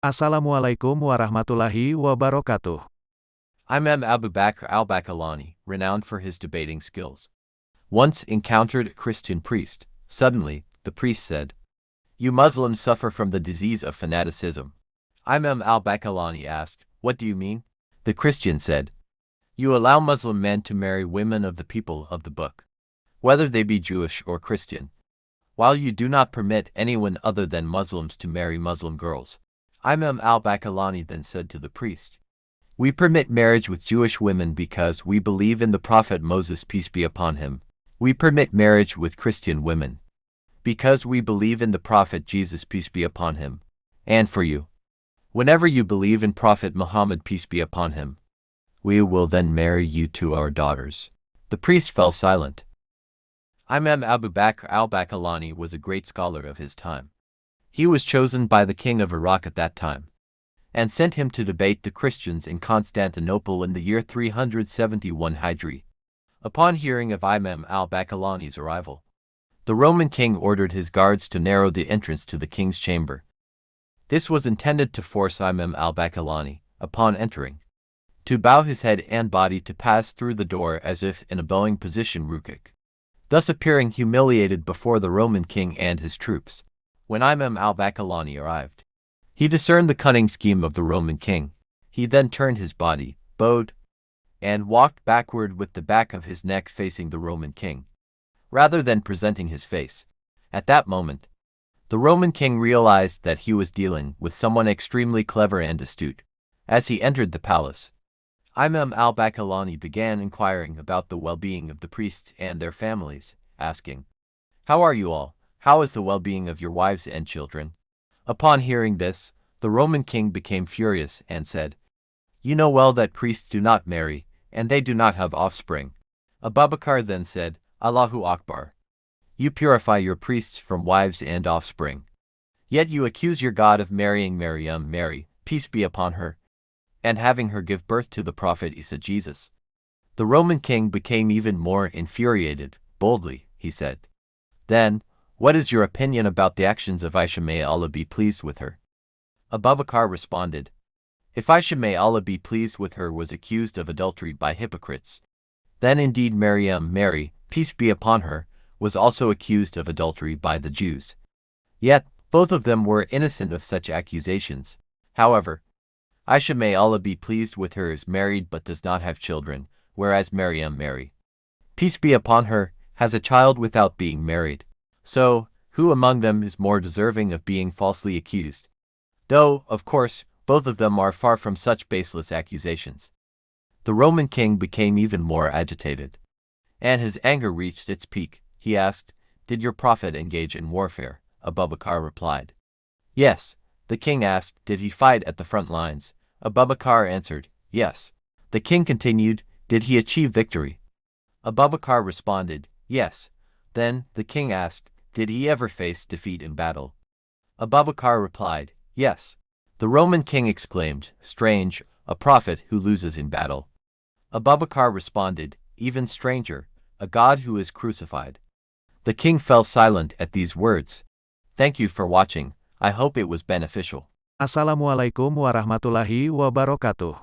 Assalamualaikum warahmatullahi wabarakatuh. Imam Abu Bakr al-Bakalani, renowned for his debating skills, once encountered a Christian priest. Suddenly, the priest said, "You Muslims suffer from the disease of fanaticism." Imam al-Bakalani asked, "What do you mean?" The Christian said, "You allow Muslim men to marry women of the people of the book, whether they be Jewish or Christian, while you do not permit anyone other than Muslims to marry Muslim girls." Imam al-Bakalani then said to the priest, "We permit marriage with Jewish women because we believe in the Prophet Moses, peace be upon him. We permit marriage with Christian women because we believe in the Prophet Jesus, peace be upon him. And for you, whenever you believe in Prophet Muhammad, peace be upon him, we will then marry you to our daughters." The priest fell silent. Imam Abu Bakr al-Bakalani was a great scholar of his time. He was chosen by the king of Iraq at that time, and sent him to debate the Christians in Constantinople in the year 371 Hijri. Upon hearing of Imam al-Bakalani's arrival, the Roman king ordered his guards to narrow the entrance to the king's chamber. This was intended to force Imam al-Bakalani, upon entering, to bow his head and body to pass through the door as if in a bowing position rukuk, thus appearing humiliated before the Roman king and his troops. When Imam al-Bakalani arrived, he discerned the cunning scheme of the Roman king. He then turned his body, bowed, and walked backward with the back of his neck facing the Roman king, rather than presenting his face. At that moment, the Roman king realized that he was dealing with someone extremely clever and astute. As he entered the palace, Imam al-Bakalani began inquiring about the well-being of the priests and their families, asking, "How are you all? How is the well-being of your wives and children?" Upon hearing this, the Roman king became furious and said, "You know well that priests do not marry, and they do not have offspring." Abu Bakr then said, "Allahu Akbar. You purify your priests from wives and offspring. Yet you accuse your God of marrying Maryam, Mary, peace be upon her, and having her give birth to the Prophet Isa, Jesus." The Roman king became even more infuriated. Boldly, he said, "Then, what is your opinion about the actions of Aisha, may Allah be pleased with her?" Abu Bakr responded, "If Aisha, may Allah be pleased with her, was accused of adultery by hypocrites, then indeed Maryam, Mary, peace be upon her, was also accused of adultery by the Jews. Yet, both of them were innocent of such accusations. However, Aisha, may Allah be pleased with her, is married but does not have children, whereas Maryam, Mary, peace be upon her, has a child without being married. So, who among them is more deserving of being falsely accused? Though, of course, both of them are far from such baseless accusations." The Roman king became even more agitated, and his anger reached its peak. He asked, "Did your prophet engage in warfare?" Abu Bakr replied, "Yes." The king asked, "Did he fight at the front lines?" Abu Bakr answered, "Yes." The king continued, "Did he achieve victory?" Abu Bakr responded, "Yes." Then, the king asked, "Did he ever face defeat in battle?" Abu Bakr replied, "Yes." The Roman king exclaimed, "Strange, a prophet who loses in battle." Abu Bakr responded, "Even stranger, a God who is crucified." The king fell silent at these words. Thank you for watching. I hope it was beneficial. Assalamualaikum warahmatullahi wabarakatuh.